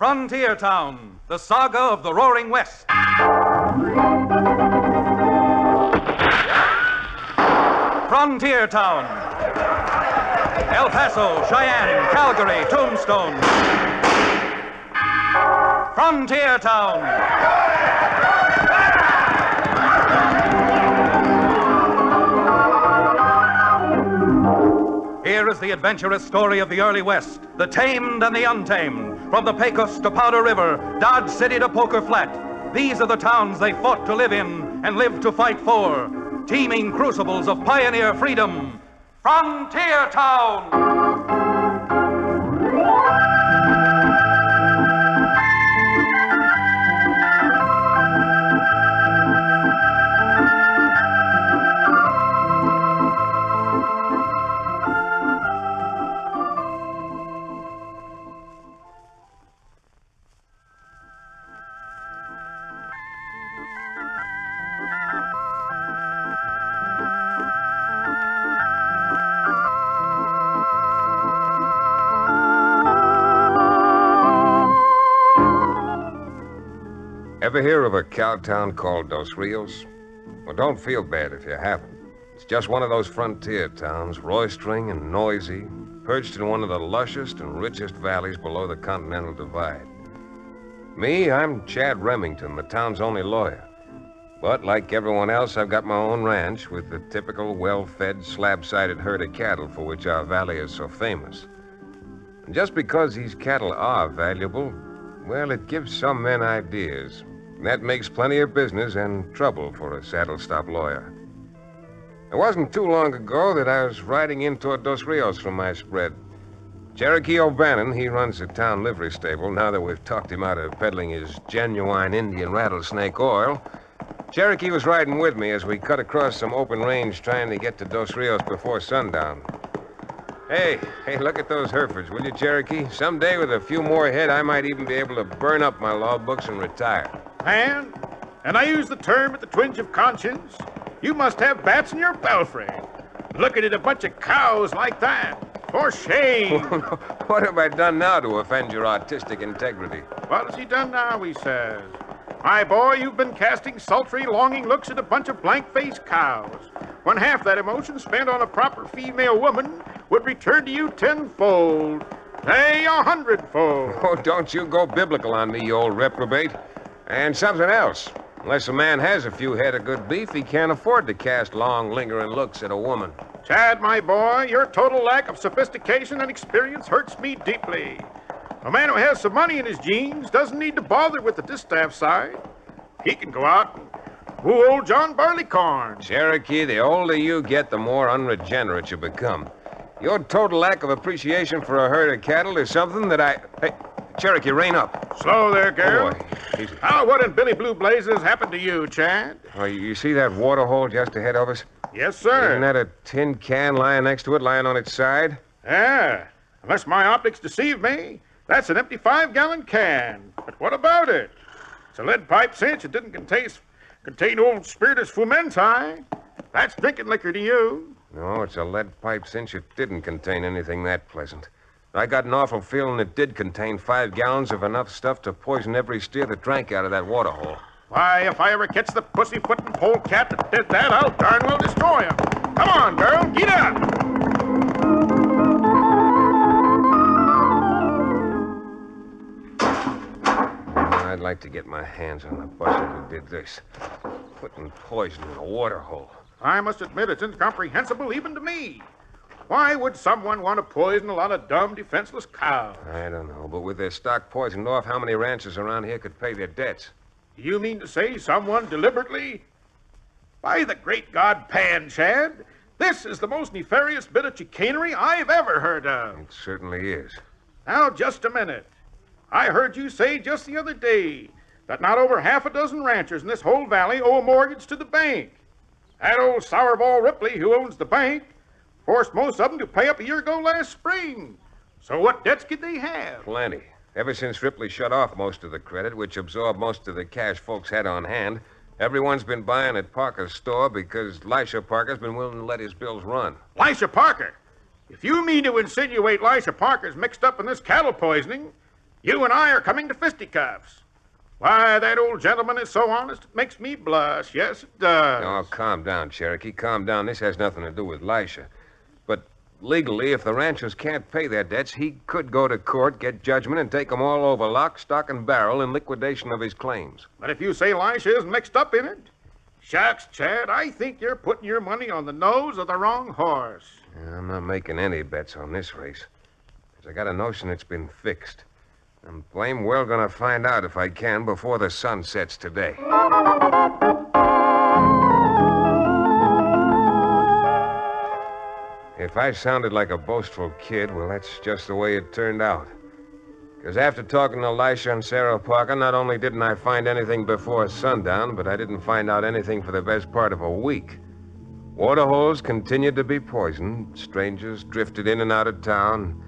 Frontier Town, the saga of the Roaring West. Frontier Town. El Paso, Cheyenne, Calgary, Tombstone. Frontier Town. Here is the adventurous story of the early West, the tamed and the untamed, from the Pecos to Powder River, Dodge City to Poker Flat. These are the towns they fought to live in and lived to fight for, teeming crucibles of pioneer freedom. Frontier Town! Ever hear of a cow town called Dos Rios? Well, don't feel bad if you haven't. It's just one of those frontier towns, roistering and noisy, perched in one of the lushest and richest valleys below the Continental Divide. Me, I'm Chad Remington, the town's only lawyer. But like everyone else, I've got my own ranch with the typical well-fed, slab-sided herd of cattle for which our valley is so famous. And just because these cattle are valuable, well, it gives some men ideas. And that makes plenty of business and trouble for a saddle-stop lawyer. It wasn't too long ago that I was riding in toward Dos Rios from my spread. Cherokee O'Bannon, he runs the town livery stable. Now that we've talked him out of peddling his genuine Indian rattlesnake oil, Cherokee was riding with me as we cut across some open range trying to get to Dos Rios before sundown. Hey, look at those Herefords, will you, Cherokee? Someday, with a few more head, I might even be able to burn up my law books and retire. Man, and I use the term at the twinge of conscience, you must have bats in your belfry. Looking at a bunch of cows like that. For shame. What have I done now to offend your artistic integrity? What has he done now, he says. My boy, you've been casting sultry, longing looks at a bunch of blank-faced cows, when half that emotion spent on a proper female woman would return to you tenfold, nay, 100-fold. Oh, don't you go biblical on me, you old reprobate. And something else. Unless a man has a few head of good beef, he can't afford to cast long, lingering looks at a woman. Chad, my boy, your total lack of sophistication and experience hurts me deeply. A man who has some money in his jeans doesn't need to bother with the distaff side. He can go out and woo old John Barleycorn. Cherokee, the older you get, the more unregenerate you become. Your total lack of appreciation for a herd of cattle is something that Hey, Cherokee, rein up. Slow there, girl. Oh, boy. Easy. How, what in Billy Blue Blazes happened to you, Chad? Oh, you see that water hole just ahead of us? Yes, sir. Isn't that a tin can lying next to it, lying on its side? Yeah. Unless my optics deceive me, that's an empty 5-gallon can. But what about it? It's a lead pipe cinch. It didn't contain old spiritus fumenti. That's drinking liquor to you. No, it's a lead pipe cinch. It didn't contain anything that pleasant. I got an awful feeling it did contain 5 gallons of enough stuff to poison every steer that drank out of that water hole. Why, if I ever catch the pussyfootin' polecat that did that, I'll darn well destroy him. Come on, girl, get up! I'd like to get my hands on the buster who did this. Putting poison in a water hole. I must admit it's incomprehensible even to me. Why would someone want to poison a lot of dumb, defenseless cows? I don't know, but with their stock poisoned off, how many ranchers around here could pay their debts? You mean to say someone deliberately? By the great God Pan, Chad, this is the most nefarious bit of chicanery I've ever heard of. It certainly is. Now, just a minute. I heard you say just the other day that not over half a dozen ranchers in this whole valley owe a mortgage to the bank. That old sourball Ripley, who owns the bank, forced most of them to pay up a year ago last spring. So what debts could they have? Plenty. Ever since Ripley shut off most of the credit, which absorbed most of the cash folks had on hand, everyone's been buying at Parker's store because Lisha Parker's been willing to let his bills run. Lisha Parker? If you mean to insinuate Lisha Parker's mixed up in this cattle poisoning, You and I are coming to fisticuffs. Why, that old gentleman is so honest, it makes me blush. Yes, it does. Oh, calm down, Cherokee. Calm down. This has nothing to do with Lisha. But legally, if the ranchers can't pay their debts, he could go to court, get judgment, and take them all over lock, stock, and barrel in liquidation of his claims. But if you say Lisha is mixed up in it, shucks, Chad, I think you're putting your money on the nose of the wrong horse. Yeah, I'm not making any bets on this race. 'Cause I got a notion it's been fixed. I'm blame well gonna find out if I can before the sun sets today. If I sounded like a boastful kid, well, that's just the way it turned out. Because after talking to Lisha and Sarah Parker, not only didn't I find anything before sundown, but I didn't find out anything for the best part of a week. Waterholes continued to be poisoned. Strangers drifted in and out of town.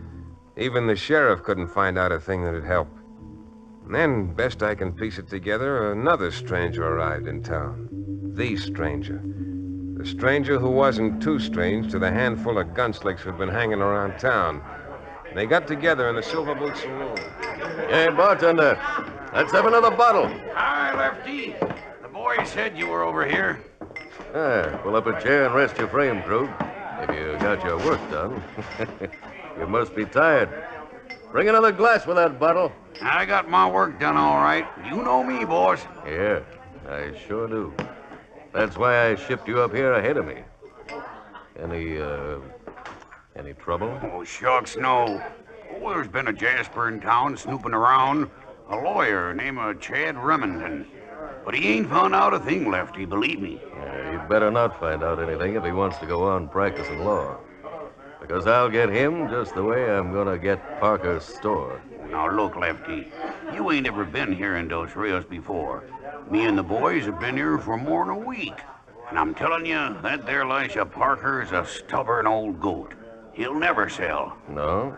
Even the sheriff couldn't find out a thing that'd help. And then, best I can piece it together, another stranger arrived in town. The stranger. The stranger who wasn't too strange to the handful of gunslicks who'd been hanging around town. They got together in the Silver Boot Saloon. Hey, bartender, let's have another bottle. Hi, Lefty. The boys said you were over here. Pull up a chair and rest your frame, Krug. If you got your work done. You must be tired. Bring another glass with that bottle. I got my work done all right. You know me, boss. Yeah, I sure do. That's why I shipped you up here ahead of me. Any trouble? Oh, shucks, no. Oh, there's been a Jasper in town snooping around. A lawyer named Chad Remington. But he ain't found out a thing, Lefty, believe me. He'd better not find out anything if he wants to go on practicing law. Because I'll get him just the way I'm gonna get Parker's store. Now, look, Lefty, you ain't ever been here in Dos Rios before. Me and the boys have been here for more than a week. And I'm telling you, that there Lisha Parker is a stubborn old goat. He'll never sell. No?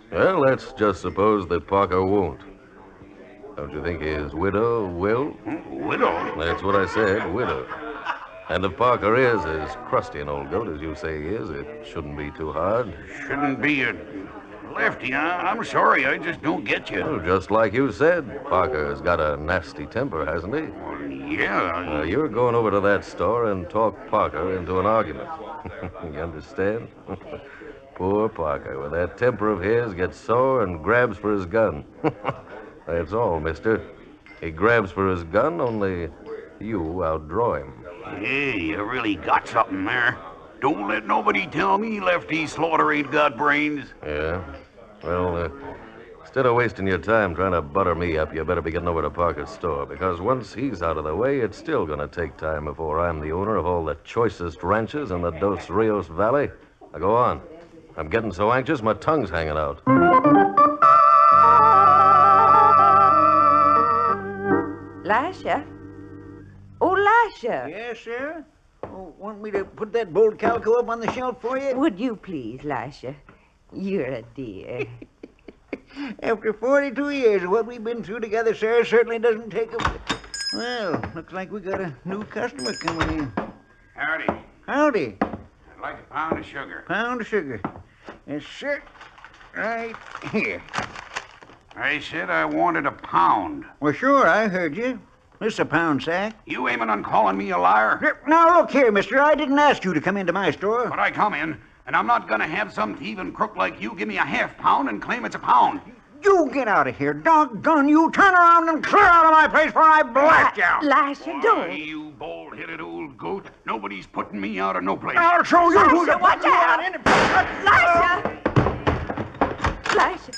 Well, let's just suppose that Parker won't. Don't you think his widow will? Widow? That's what I said, widow. And if Parker is as crusty an old goat as you say he is, it shouldn't be too hard. Shouldn't be a... Lefty, I'm sorry, I just don't get you. Well, just like you said, Parker's got a nasty temper, hasn't he? Well, yeah. You're going over to that store and talk Parker into an argument. You understand? Poor Parker, with that temper of his, gets sore and grabs for his gun. That's all, mister. He grabs for his gun, only you outdraw him. Hey, you really got something there. Don't let nobody tell me Lefty Slaughter ain't got brains. Yeah? Well, instead of wasting your time trying to butter me up, you better be getting over to Parker's store, because once he's out of the way, it's still going to take time before I'm the owner of all the choicest ranches in the Dos Rios Valley. Now, go on. I'm getting so anxious, my tongue's hanging out. Lisha? Oh, Lisha. Yes, sir? Oh, want me to put that bold calico up on the shelf for you? Would you please, Lisha? You're a dear. After 42 years of what we've been through together, sir, certainly doesn't take a... Well, looks like we got a new customer coming in. Howdy. Howdy. I'd like a pound of sugar. Pound of sugar. Yes, sir. Right here. I said I wanted a pound. Well, sure, I heard you. This is a pound sack. You aiming on calling me a liar? Now, look here, mister. I didn't ask you to come into my store. But I come in, and I'm not gonna have some thieving crook like you give me a half pound and claim it's a pound. You get out of here. Doggone you. Turn around and clear out of my place before I blast you. Lisha, don't. Why, you bald-headed old goat. Nobody's putting me out of no place. I'll show you who Lisha, to watch out. Lisha! Lisha.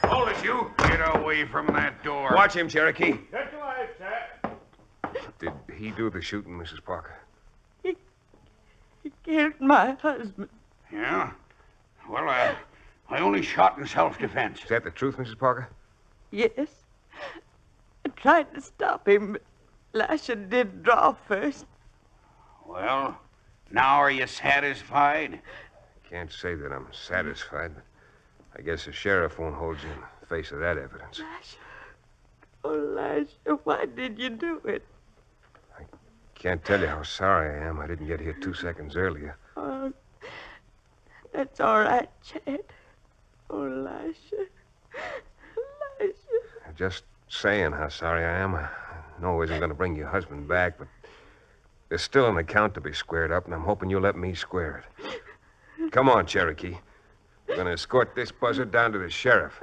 Hold it, you. Get away from that door. Watch him, Cherokee. Get your life, Chad. Did he do the shooting, Mrs. Parker? He killed my husband. Yeah? Well, I only shot in self-defense. Is that the truth, Mrs. Parker? Yes. I tried to stop him, but Lisha did draw first. Well, now are you satisfied? Can't say that I'm satisfied, but I guess the sheriff won't hold you in the face of that evidence. Lisha. Oh, Lisha, why did you do it? Can't tell you how sorry I am I didn't get here 2 seconds earlier. Oh, that's all right, Chad. Oh, Lisha. just saying how sorry I am. I know it isn't going to bring your husband back, but there's still an account to be squared up, and I'm hoping you'll let me square it. Come on, Cherokee. We're going to escort this buzzard down to the sheriff.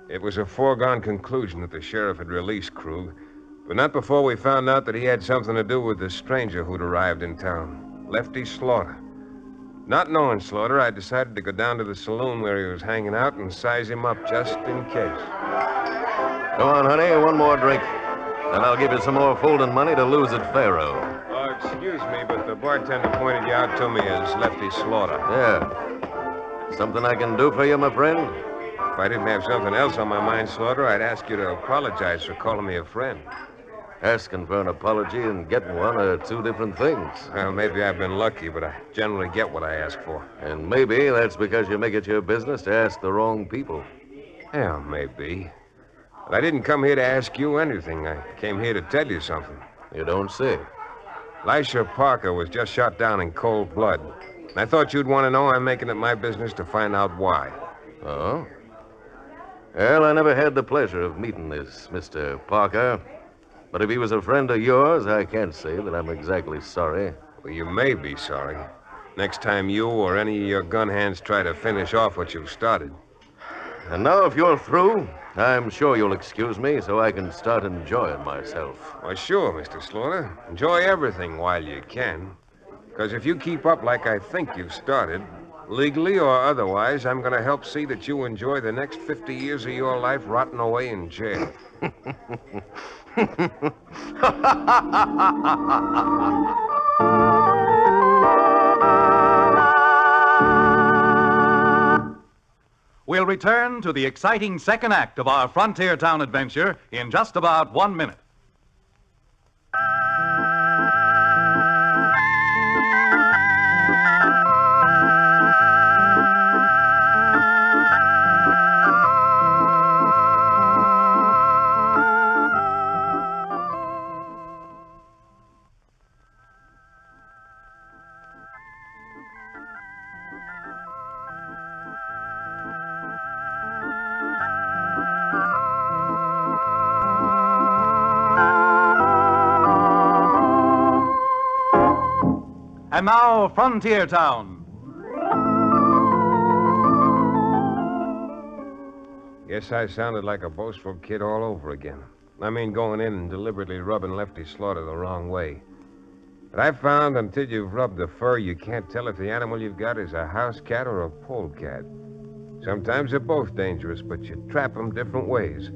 It was a foregone conclusion that the sheriff had released Krug, but not before we found out that he had something to do with the stranger who'd arrived in town, Lefty Slaughter. Not knowing Slaughter, I decided to go down to the saloon where he was hanging out and size him up just in case. Go on, honey, one more drink. And I'll give you some more folding money to lose at Faro. Oh, excuse me, but the bartender pointed you out to me as Lefty Slaughter. Yeah. Something I can do for you, my friend? If I didn't have something else on my mind, Slaughter, I'd ask you to apologize for calling me a friend. Asking for an apology and getting one are two different things. Well, maybe I've been lucky, but I generally get what I ask for. And maybe that's because you make it your business to ask the wrong people. Yeah, maybe. But I didn't come here to ask you anything. I came here to tell you something. You don't say. Elisha Parker was just shot down in cold blood. And I thought you'd want to know. I'm making it my business to find out why. Oh? Well, I never had the pleasure of meeting this Mr. Parker. But if he was a friend of yours, I can't say that I'm exactly sorry. Well, you may be sorry. Next time you or any of your gun hands try to finish off what you've started. And now, if you're through, I'm sure you'll excuse me so I can start enjoying myself. Well, sure, Mr. Slaughter. Enjoy everything while you can. Because if you keep up like I think you've started, legally or otherwise, I'm going to help see that you enjoy the next 50 years of your life rotting away in jail. We'll return to the exciting second act of our frontier town adventure in just about 1 minute. And now, Frontier Town. Guess I sounded like a boastful kid all over again. I mean, going in and deliberately rubbing Lefty Slaughter the wrong way. But I've found until you've rubbed the fur, you can't tell if the animal you've got is a house cat or a polecat. Sometimes they're both dangerous, but you trap them different ways.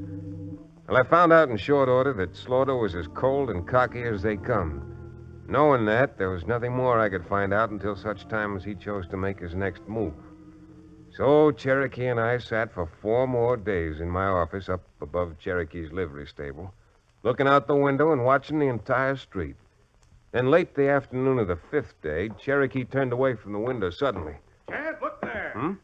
Well, I found out in short order that Slaughter was as cold and cocky as they come. Knowing that, there was nothing more I could find out until such time as he chose to make his next move. So Cherokee and I sat for 4 more days in my office up above Cherokee's livery stable, looking out the window and watching the entire street. Then late the afternoon of the 5th day, Cherokee turned away from the window suddenly. Chad, look there.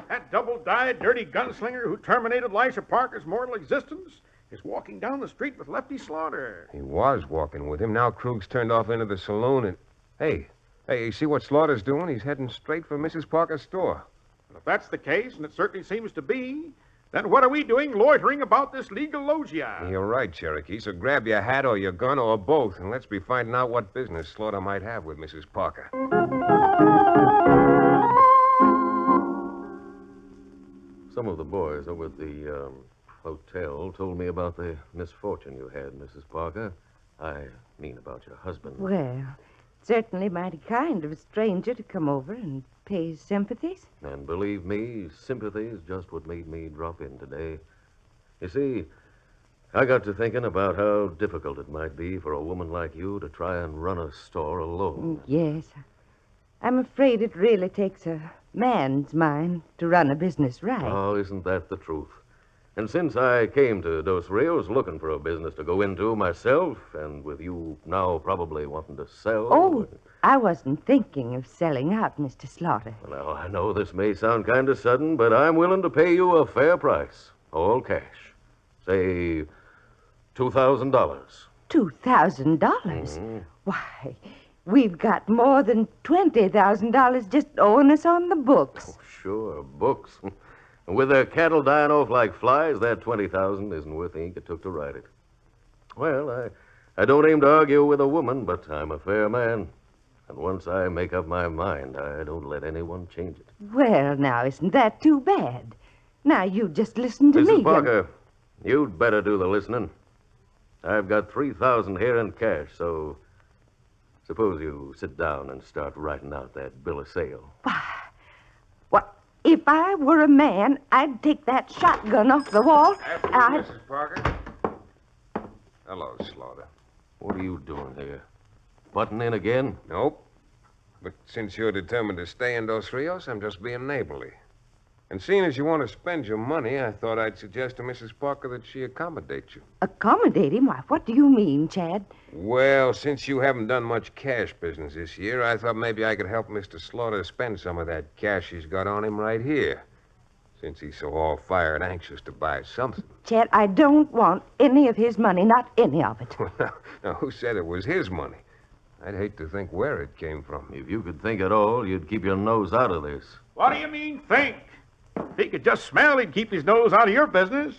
That double-dyed, dirty gunslinger who terminated Elisha Parker's mortal existence is walking down the street with Lefty Slaughter. He was walking with him. Now Krug's turned off into the saloon and... Hey, you see what Slaughter's doing? He's heading straight for Mrs. Parker's store. And if that's the case, and it certainly seems to be, then what are we doing loitering about this legal loggia? You're right, Cherokee. So grab your hat or your gun or both, and let's be finding out what business Slaughter might have with Mrs. Parker. Some of the boys over at the hotel told me about the misfortune you had, Mrs. Parker. I mean about your husband. Well, certainly mighty kind of a stranger to come over and pay his sympathies. And believe me, sympathy is just what made me drop in today. You see, I got to thinking about how difficult it might be for a woman like you to try and run a store alone. Yes. I'm afraid it really takes a man's mind to run a business right. Oh, isn't that the truth? And since I came to Dos Rios looking for a business to go into myself, and with you now probably wanting to sell... Oh, I wasn't thinking of selling out, Mr. Slaughter. Well, now, I know this may sound kind of sudden, but I'm willing to pay you a fair price. All cash. Say, $2,000. $2,000? Why, we've got more than $20,000 just owing us on the books. Oh, sure, books. With their cattle dying off like flies, that $20,000 isn't worth the ink it took to write it. Well, I don't aim to argue with a woman, but I'm a fair man. And once I make up my mind, I don't let anyone change it. Well, now, isn't that too bad? Now, you just listen to me. Mrs. Parker, you'd better do the listening. I've got $3,000 here in cash, so suppose you sit down and start writing out that bill of sale. What? If I were a man, I'd take that shotgun off the wall. Mrs. Parker. Hello, Slaughter. What are you doing here? Butting in again? Nope. But since you're determined to stay in Dos Rios, I'm just being neighborly. And seeing as you want to spend your money, I thought I'd suggest to Mrs. Parker that she accommodate you. Accommodate him? Why, what do you mean, Chad? Well, since you haven't done much cash business this year, I thought maybe I could help Mr. Slaughter spend some of that cash he's got on him right here. Since he's so all-fired anxious to buy something. Chad, I don't want any of his money, not any of it. Now, who said it was his money? I'd hate to think where it came from. If you could think at all, you'd keep your nose out of this. What do you mean, think? If he could just smell, he'd keep his nose out of your business.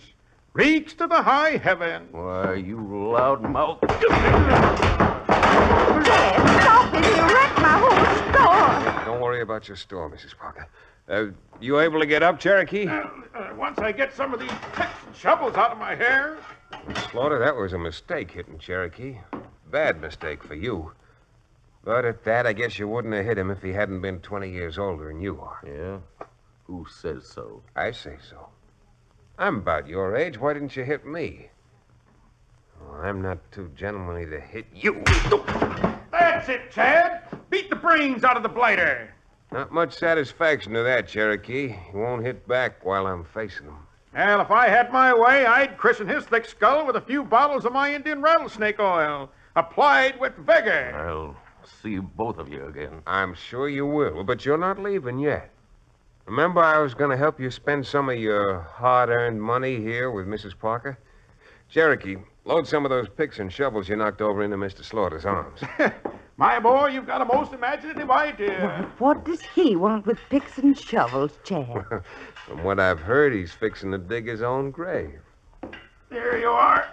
Reeks to the high heaven. Why, you loudmouth. Chad, stop it. You wrecked my whole store. Don't worry about your store, Mrs. Parker. You able to get up, Cherokee? Once I get some of these picks and shovels out of my hair. Slaughter, that was a mistake hitting Cherokee. Bad mistake for you. But at that, I guess you wouldn't have hit him if he hadn't been 20 years older than you are. Yeah? Who says so? I say so. I'm about your age. Why didn't you hit me? Oh, I'm not too gentlemanly to hit you. That's it, Chad. Beat the brains out of the blighter. Not much satisfaction to that, Cherokee. He won't hit back while I'm facing him. Well, if I had my way, I'd christen his thick skull with a few bottles of my Indian rattlesnake oil, applied with vigor. I'll see both of you again. I'm sure you will, but you're not leaving yet. Remember I was going to help you spend some of your hard-earned money here with Mrs. Parker? Cherokee, load some of those picks and shovels you knocked over into Mr. Slaughter's arms. My boy, you've got a most imaginative idea. What does he want with picks and shovels, Chad? From what I've heard, he's fixing to dig his own grave. There you are.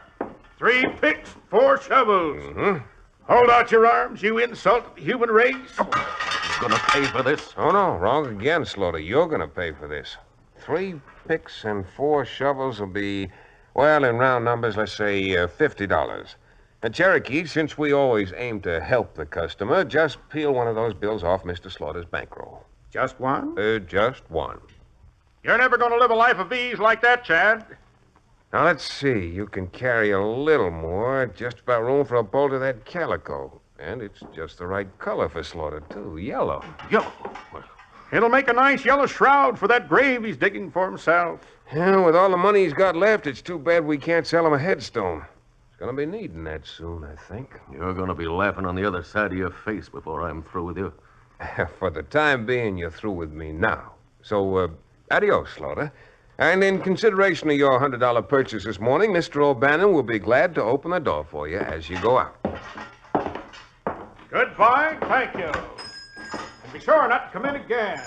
3 picks, 4 shovels. Mm-hmm. Hold out your arms, you insult to the human race. Who's gonna pay for this? Oh, no, wrong again, Slaughter. You're going to pay for this. 3 picks and 4 shovels will be, well, in round numbers, let's say $50. And Cherokee, since we always aim to help the customer, just peel one of those bills off Mr. Slaughter's bankroll. Just one? Just one. You're never going to live a life of ease like that, Chad. Now, let's see. You can carry a little more. Just about room for a bolt of that calico. And it's just the right color for Slaughter, too. Yellow. Yellow. It'll make a nice yellow shroud for that grave he's digging for himself. Yeah, with all the money he's got left, it's too bad we can't sell him a headstone. He's going to be needing that soon, I think. You're gonna be laughing on the other side of your face before I'm through with you. For the time being, you're through with me now. So, adios, Slaughter. And in consideration of your $100 purchase this morning, Mr. O'Bannon will be glad to open the door for you as you go out. Goodbye, thank you. And be sure not to come in again.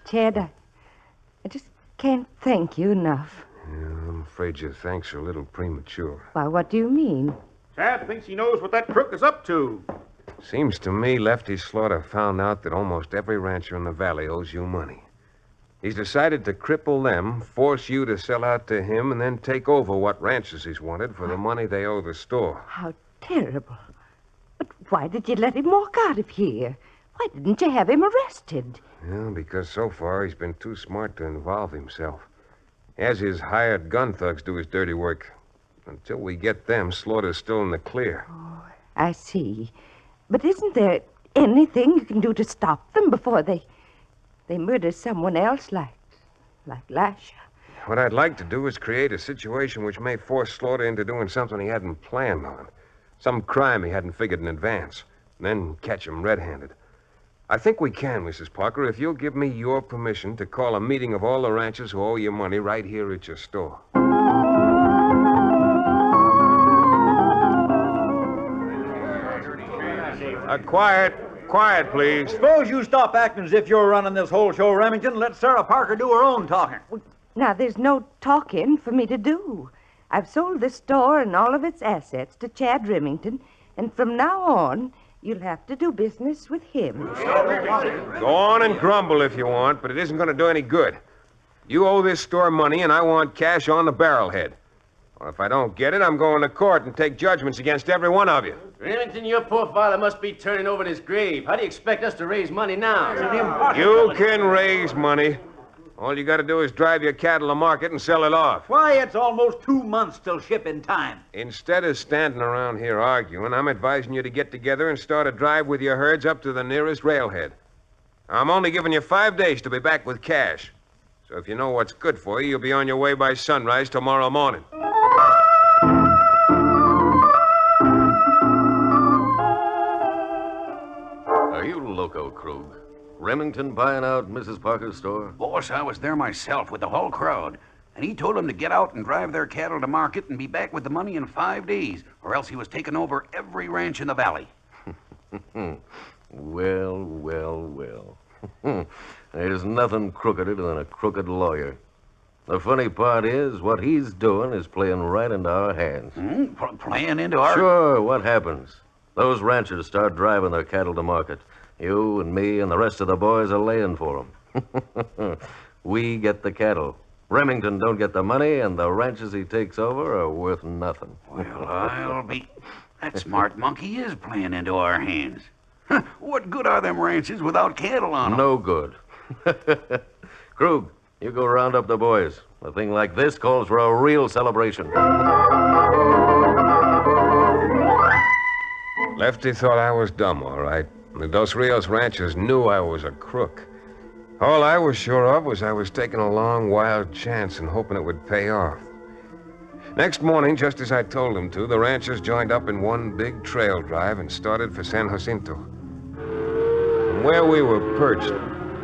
Chad, I just can't thank you enough. Yeah, I'm afraid your thanks are a little premature. Why, what do you mean? Chad thinks he knows what that crook is up to. Seems to me Lefty Slaughter found out that almost every rancher in the valley owes you money. He's decided to cripple them, force you to sell out to him, and then take over what ranches he's wanted for the money they owe the store. How terrible. But why did you let him walk out of here? Why didn't you have him arrested? Yeah, because so far he's been too smart to involve himself. He has his hired gun thugs do his dirty work. Until we get them, Slaughter's still in the clear. Oh, I see. But isn't there anything you can do to stop them before they murder someone else like Lasha? What I'd like to do is create a situation which may force Slaughter into doing something he hadn't planned on. Some crime he hadn't figured in advance. And then catch him red-handed. I think we can, Mrs. Parker, if you'll give me your permission to call a meeting of all the ranchers who owe you money right here at your store. Quiet, please. Suppose you stop acting as if you're running this whole show, Remington. Let Sarah Parker do her own talking. Now, there's no talking for me to do. I've sold the store and all of its assets to Chad Remington, and from now on, you'll have to do business with him. Go on and grumble if you want, but it isn't going to do any good. You owe this store money, and I want cash on the barrelhead. Or if I don't get it, I'm going to court and take judgments against every one of you. Remington, your poor father must be turning over in his grave. How do you expect us to raise money now? You can raise money. All you got to do is drive your cattle to market and sell it off. Why, it's almost 2 months till shipping time. Instead of standing around here arguing, I'm advising you to get together and start a drive with your herds up to the nearest railhead. I'm only giving you 5 days to be back with cash. So if you know what's good for you, you'll be on your way by sunrise tomorrow morning. Are you loco, Krug? Remington buying out Mrs. Parker's store? Boss, I was there myself with the whole crowd, and he told them to get out and drive their cattle to market and be back with the money in 5 days, or else he was taking over every ranch in the valley. Well. There's nothing crookeder than a crooked lawyer. The funny part is, what he's doing is playing right into our hands. Playing into our... Sure, what happens? Those ranchers start driving their cattle to market. You and me and the rest of the boys are laying for them. We get the cattle. Remington don't get the money, and the ranches he takes over are worth nothing. Well, I'll be... That smart monkey is playing into our hands. What good are them ranches without cattle on them? No good. Krug, you go round up the boys. A thing like this calls for a real celebration. Lefty thought I was dumb, all right. The Dos Rios ranchers knew I was a crook. All I was sure of was I was taking a long, wild chance and hoping it would pay off. Next morning, just as I told them to, the ranchers joined up in one big trail drive and started for San Jacinto. From where we were perched,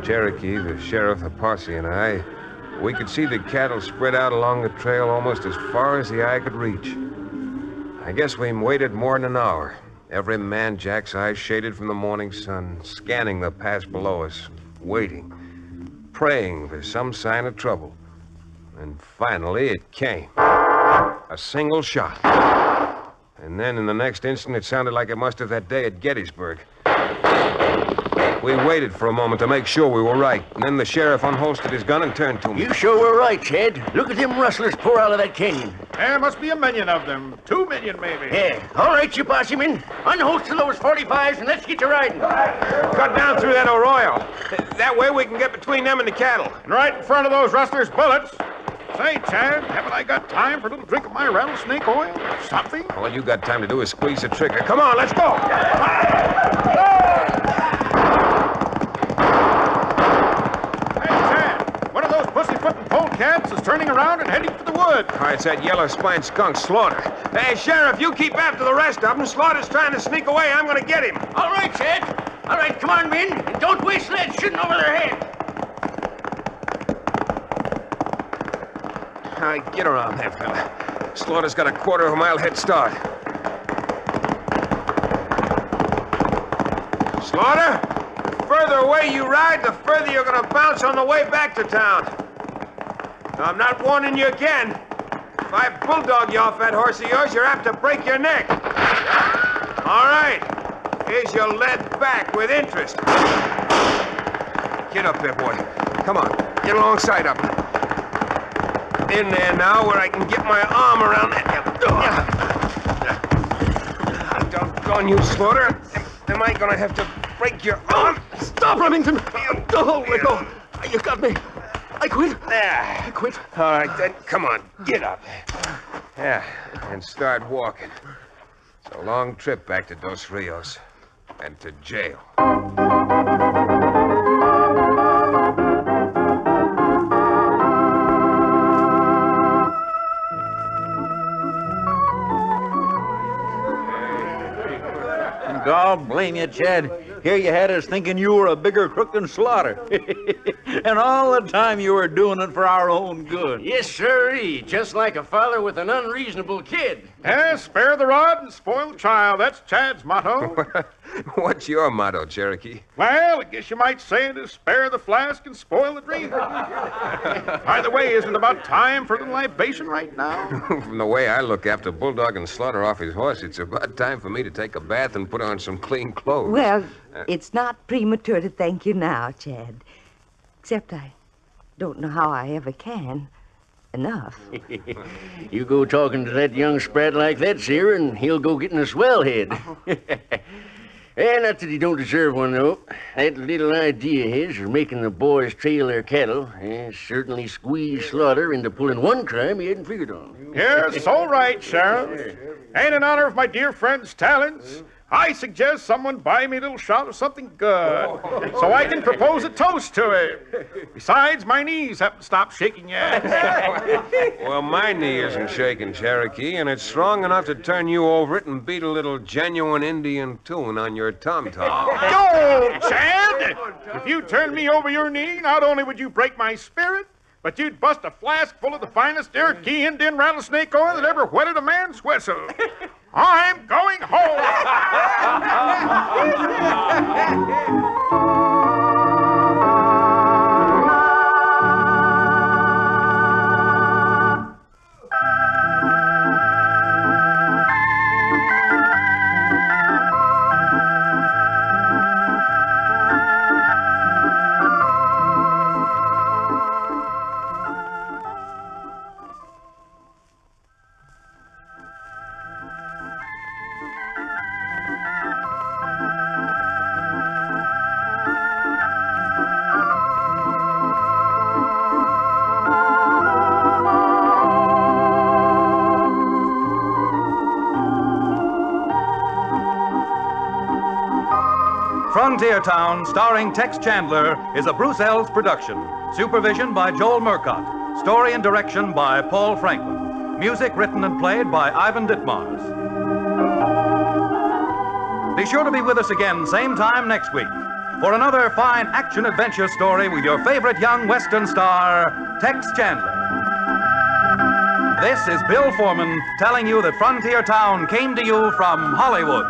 Cherokee, the sheriff, the posse, and I, we could see the cattle spread out along the trail almost as far as the eye could reach. I guess we waited more than an hour. Every man Jack's eyes shaded from the morning sun, scanning the pass below us, waiting, praying for some sign of trouble. And finally, it came. A single shot. And then in the next instant, it sounded like it must have that day at Gettysburg. We waited for a moment to make sure we were right. And then the sheriff unholstered his gun and turned to me. You sure were right, Chad. Look at them rustlers pour out of that canyon. There must be 1 million of them. 2 million, maybe. Yeah. All right, you posse men. Unholster those 45s and let's get to riding. Cut down through that arroyo. That way we can get between them and the cattle. And right in front of those rustlers' bullets. Say, Chad, haven't I got time for a little drink of my rattlesnake oil or something? All you got time to do is squeeze the trigger. Come on, let's go. Pussyfooting polecats is turning around and heading for the woods. All right, it's that yellow-spined skunk, Slaughter. Hey, Sheriff, you keep after the rest of them. Slaughter's trying to sneak away. I'm going to get him. All right, Chad. All right, come on, men. And don't waste lead shooting over their head. All right, get around there, fella. Slaughter's got a quarter of a mile head start. Slaughter, the further away you ride, the further you're going to bounce on the way back to town. Now, I'm not warning you again. If I bulldog you off that horse of yours, you're apt to break your neck. All right. Here's your lead back with interest. Get up there, boy. Come on. Get alongside up. In there now where I can get my arm around that. Doggone you, Slaughter. Am I going to have to break your arm? Stop, Remington. Oh, let go. You got me. I quit. There. I quit. All right, then. Come on. Get up. Yeah, and start walking. It's a long trip back to Dos Rios and to jail. God blame you, Chad. Here you had us thinking you were a bigger crook than Slaughter. And all the time you were doing it for our own good. Yes, sirree. Just like a father with an unreasonable kid. Yeah, spare the rod and spoil the child. That's Chad's motto. What's your motto, Cherokee? Well, I guess you might say it is spare the flask and spoil the drink. By the way, isn't it about time for a little libation right now? From the way I look after Bulldog and slaughter off his horse, it's about time for me to take a bath and put on some clean clothes. Well, it's not premature to thank you now, Chad. Except I don't know how I ever can. Enough. You go talking to that young sprat like that, Seer, and he'll go getting a swell head. Not that he don't deserve one, though. That little idea of his of making the boys trail their cattle certainly squeezed Slaughter into pulling one crime he hadn't figured on. Yes, all right, Sheriff. And in honor of my dear friend's talents, I suggest someone buy me a little shot of something good so I can propose a toast to it. Besides, my knees haven't stopped shaking yet. Well, my knee isn't shaking, Cherokee, and it's strong enough to turn you over it and beat a little genuine Indian tune on your tom-tom. Go, Chad! If you turned me over your knee, not only would you break my spirit, but you'd bust a flask full of the finest Cherokee Indian rattlesnake oil that ever whetted a man's whistle. I'm going home. Frontier Town, starring Tex Chandler, is a Bruce Ells production. Supervision by Joel Murcott. Story and direction by Paul Franklin. Music written and played by Ivan Ditmars. Be sure to be with us again, same time next week, for another fine action-adventure story with your favorite young Western star, Tex Chandler. This is Bill Foreman telling you that Frontier Town came to you from Hollywood.